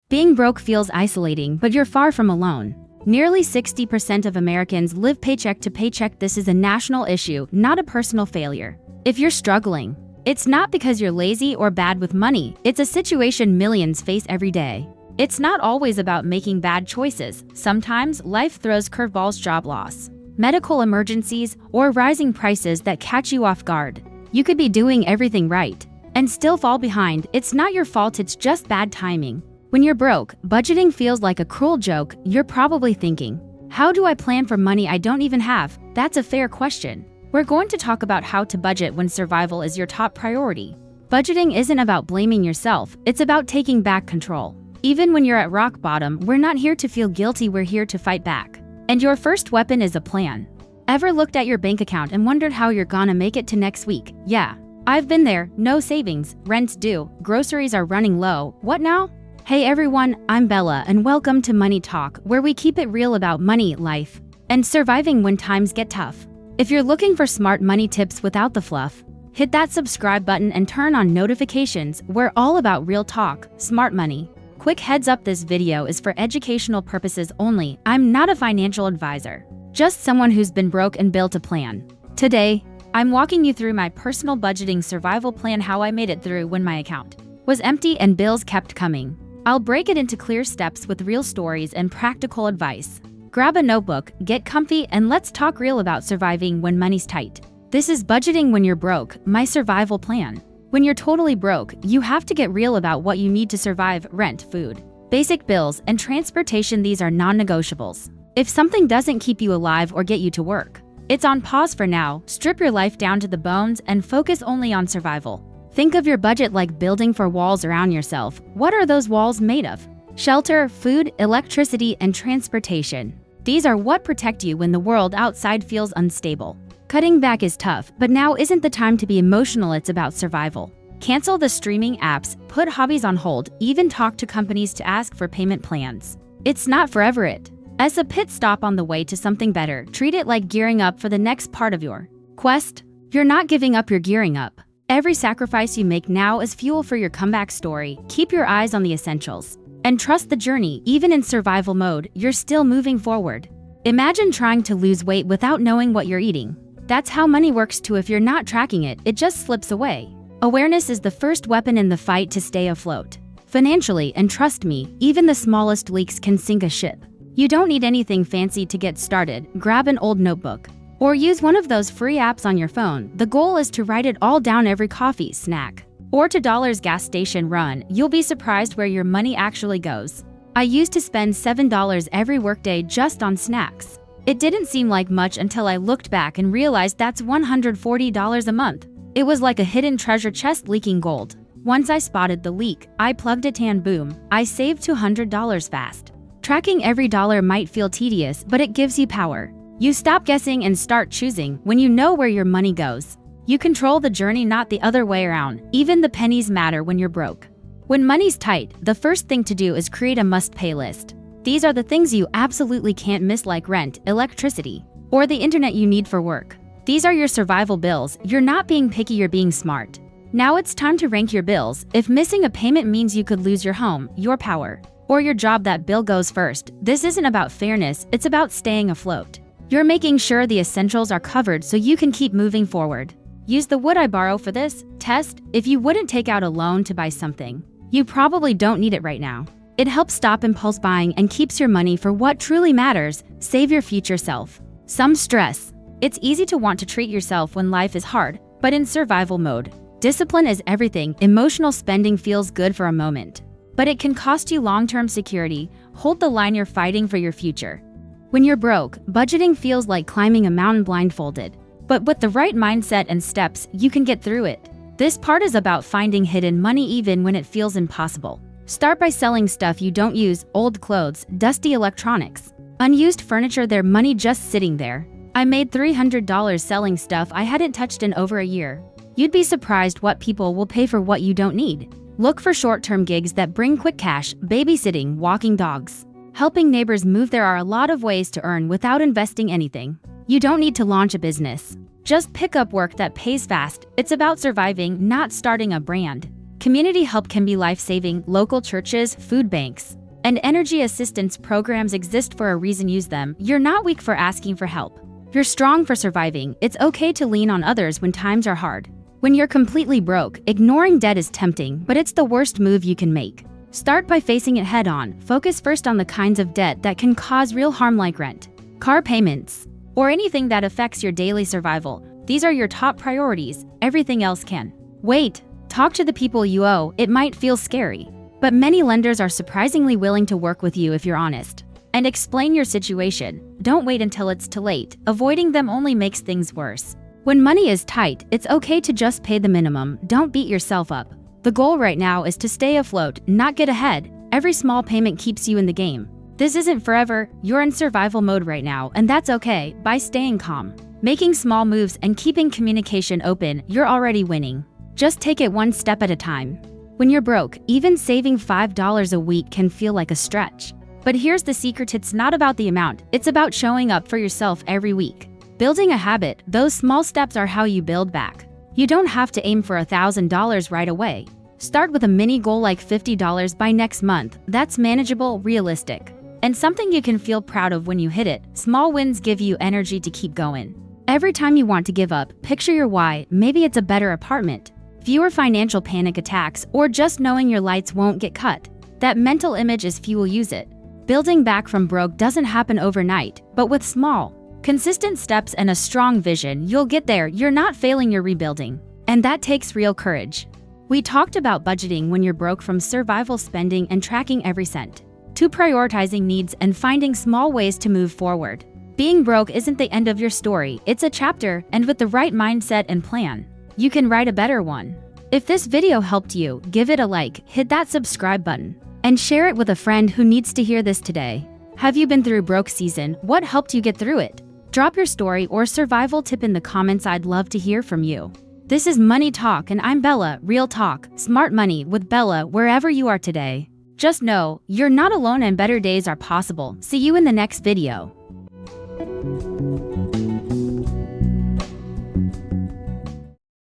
Being broke feels isolating, but you're far from alone. Nearly 60% of Americans live paycheck to paycheck. This is a national issue, not a personal failure. If you're struggling, it's not because you're lazy or bad with money. It's a situation millions face every day. It's not always about making bad choices. Sometimes life throws curveballs, job loss, medical emergencies, or rising prices that catch you off guard. You could be doing everything right and still fall behind. It's not your fault, it's just bad timing. When you're broke, budgeting feels like a cruel joke. You're probably thinking, how do I plan for money I don't even have? That's a fair question. We're going to talk about how to budget when survival is your top priority. Budgeting isn't about blaming yourself, it's about taking back control. Even when you're at rock bottom, we're not here to feel guilty, we're here to fight back. And your first weapon is a plan. Ever looked at your bank account and wondered how you're gonna make it to next week? Yeah, I've been there. No savings, rent's due, groceries are running low. What now? Hey everyone, I'm Bella and welcome to Money Talk, where we keep it real about money, life, and surviving when times get tough. If you're looking for smart money tips without the fluff, hit that subscribe button and turn on notifications. We're all about real talk, smart money. Quick heads up, this video is for educational purposes only. I'm not a financial advisor, just someone who's been broke and built a plan. Today, I'm walking you through my personal budgeting survival plan, how I made it through when my account was empty and bills kept coming. I'll break it into clear steps with real stories and practical advice. Grab a notebook, get comfy, and let's talk real about surviving when money's tight. This is Budgeting When You're Broke, my survival plan. When you're totally broke, you have to get real about what you need to survive: rent, food, basic bills, and transportation. These are non-negotiables. If something doesn't keep you alive or get you to work, it's on pause for now. Strip your life down to the bones and focus only on survival. Think of your budget like building 4 walls around yourself. What are those walls made of? Shelter, food, electricity, and transportation. These are what protect you when the world outside feels unstable. Cutting back is tough, but now isn't the time to be emotional. It's about survival. Cancel the streaming apps, put hobbies on hold, even talk to companies to ask for payment plans. It's not forever, it's a pit stop on the way to something better. Treat it like gearing up for the next part of your quest. You're not giving up, you're gearing up. Every sacrifice you make now is fuel for your comeback story. Keep your eyes on the essentials and trust the journey. Even in survival mode, you're still moving forward. Imagine trying to lose weight without knowing what you're eating. That's how money works too. If you're not tracking it, it just slips away. Awareness is the first weapon in the fight to stay afloat financially, and trust me, even the smallest leaks can sink a ship. You don't need anything fancy to get started. Grab an old notebook or use one of those free apps on your phone. The goal is to write it all down: every coffee, snack, or $2 gas station run. You'll be surprised where your money actually goes. I used to spend $7 every workday just on snacks. It didn't seem like much until I looked back and realized that's $140 a month. It was like a hidden treasure chest leaking gold. Once I spotted the leak, I plugged it and boom, I saved $200 fast. Tracking every dollar might feel tedious, but it gives you power. You stop guessing and start choosing. When you know where your money goes, you control the journey, not the other way around. Even the pennies matter when you're broke. When money's tight, the first thing to do is create a must-pay list. These are the things you absolutely can't miss, like rent, electricity, or the internet you need for work. These are your survival bills. You're not being picky, you're being smart. Now it's time to rank your bills. If missing a payment means you could lose your home, your power, or your job, that bill goes first. This isn't about fairness, it's about staying afloat. You're making sure the essentials are covered so you can keep moving forward. Use the "would I borrow" for this test. If you wouldn't take out a loan to buy something, you probably don't need it right now. It helps stop impulse buying and keeps your money for what truly matters. Save your future self some stress. It's easy to want to treat yourself when life is hard, but in survival mode, discipline is everything. Emotional spending feels good for a moment, but it can cost you long-term security. Hold the line, you're fighting for your future. When you're broke, budgeting feels like climbing a mountain blindfolded, but with the right mindset and steps, you can get through it. This part is about finding hidden money even when it feels impossible. Start by selling stuff you don't use: old clothes, dusty electronics, unused furniture. Their money just sitting there. I made $300 selling stuff I hadn't touched in over a year. You'd be surprised what people will pay for what you don't need. Look for short-term gigs that bring quick cash: babysitting, walking dogs, helping neighbors move. There are a lot of ways to earn without investing anything. You don't need to launch a business. Just pick up work that pays fast. It's about surviving, not starting a brand. Community help can be life-saving. Local churches, food banks, And energy assistance programs exist for a reason. Use them. You're not weak for asking for help. You're strong for surviving. It's okay to lean on others when times are hard. When you're completely broke, ignoring debt is tempting, but it's the worst move you can make. Start by facing it head on. Focus first on the kinds of debt that can cause real harm, like rent, car payments, or anything that affects your daily survival. These are your top priorities. Everything else can wait. Talk to the people you owe. It might feel scary, but many lenders are surprisingly willing to work with you if you're honest and explain your situation. Don't wait until it's too late. Avoiding them only makes things worse. When money is tight, it's okay to just pay the minimum. Don't beat yourself up. The goal right now is to stay afloat, not get ahead. Every small payment keeps you in the game. This isn't forever. You're in survival mode right now, and that's okay. By staying calm, making small moves, and keeping communication open, you're already winning. Just take it one step at a time. When you're broke, even saving $5 a week can feel like a stretch. But here's the secret: it's not about the amount, it's about showing up for yourself every week. Building a habit, those small steps are how you build back. You don't have to aim for $1,000 right away. Start with a mini goal like $50 by next month. That's manageable, realistic, and something you can feel proud of when you hit it. Small wins give you energy to keep going. Every time you want to give up, picture your why. Maybe it's a better apartment, fewer financial panic attacks, or just knowing your lights won't get cut. That mental image is fuel. Use it. Building back from broke doesn't happen overnight, but with small, consistent steps and a strong vision, you'll get there. You're not failing, you're rebuilding. And that takes real courage. We talked about budgeting when you're broke, from survival spending and tracking every cent to prioritizing needs and finding small ways to move forward. Being broke isn't the end of your story, it's a chapter, and with the right mindset and plan, you can write a better one. If this video helped you, give it a like, hit that subscribe button, and share it with a friend who needs to hear this today. Have you been through broke season? What helped you get through it? Drop your story or survival tip in the comments. I'd love to hear from you. This is Money Talk, and I'm Bella. Real talk, smart money with Bella. Wherever you are today, just know you're not alone and better days are possible. See you in the next video.